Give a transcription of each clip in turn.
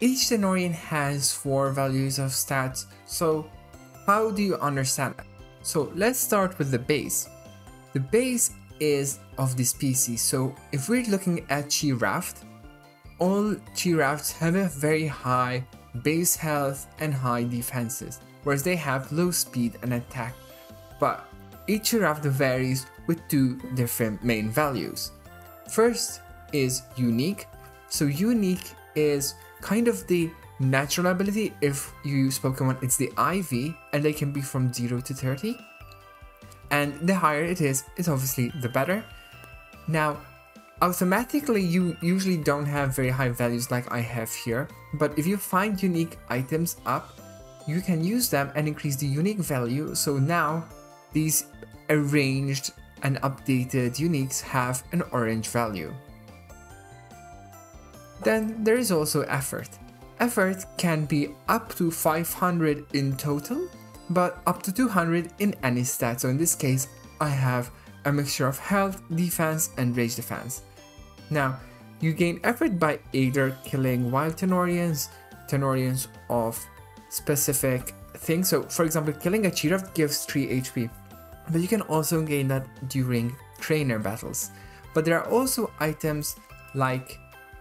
each Tanorian has 4 values of stats, so how do you understand that? So let's start with the base. The base is of the species, so if we're looking at Giraffe, all giraffes have a very high base health and high defenses, whereas they have low speed and attack, but each giraffe varies with 2 different main values. First is unique. So unique is kind of the natural ability. If you use Pokemon, it's the IV, and they can be from 0 to 30. And the higher it is, it's obviously the better. Now, automatically you usually don't have very high values like I have here, but if you find unique items up, you can use them and increase the unique value. So now these arranged and updated uniques have an orange value. Then there is also effort. Effort can be up to 500 in total, but up to 200 in any stat. So in this case, I have a mixture of health, defense, and rage defense. Now, you gain effort by either killing wild Tanorians, Tanorians of specific things. So for example, killing a giraffe gives 3 HP, but you can also gain that during trainer battles. But there are also items like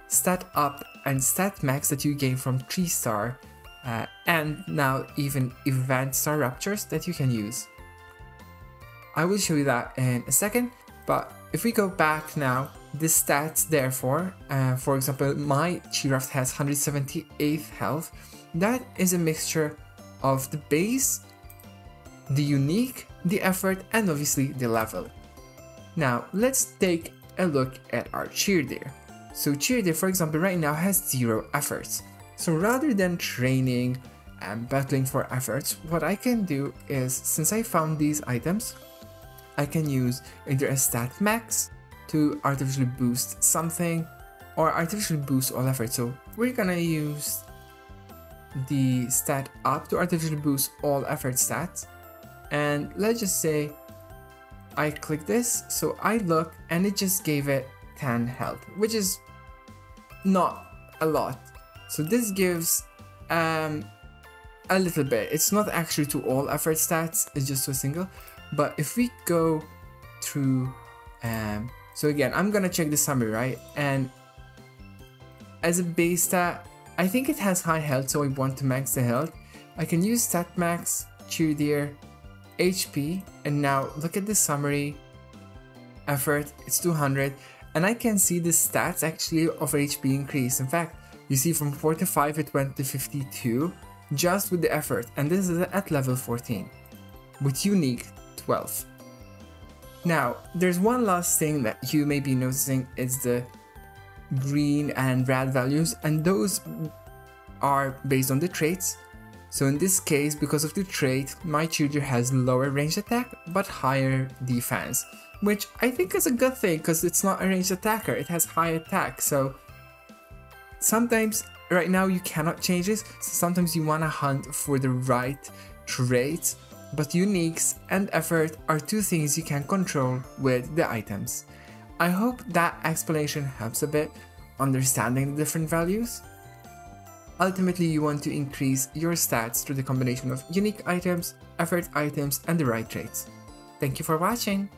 stat up and stat max that you gain from 3-star, and now even event star ruptures that you can use. I will show you that in a second, but if we go back now, the stats therefore, for example, my giraffe has 178 health. That is a mixture of the base, the unique, the effort, and obviously the level. Now let's take a look at our cheerleader. So cheerleader, for example, right now has 0 efforts. So rather than training and battling for efforts, what I can do is, since I found these items, I can use either a stat max to artificially boost something, or artificially boost all efforts. So we're gonna use the stat up to artificially boost all effort stats, and let's just say I click this, so I look and it just gave it 10 health, which is not a lot. So this gives a little bit. It's not actually to all effort stats, it's just to a single. But if we go through, so again, I'm gonna check the summary, right? And as a base stat, I think it has high health, so I want to max the health. I can use stat max, cheerleader, HP, and now look at the summary. Effort, it's 200, and I can see the stats actually of HP increase. In fact, you see from 45 it went to 52 just with the effort, and this is at level 14 with unique 12. Now there's one last thing that you may be noticing, is the green and red values, and those are based on the traits. So in this case, because of the trait, my cheerleader has lower ranged attack but higher defense, which I think is a good thing because it's not a ranged attacker, it has high attack. So sometimes, right now you cannot change this, so sometimes you want to hunt for the right traits, but uniques and effort are 2 things you can control with the items. I hope that explanation helps a bit understanding the different values. Ultimately, you want to increase your stats through the combination of unique items, effort items, and the right traits. Thank you for watching!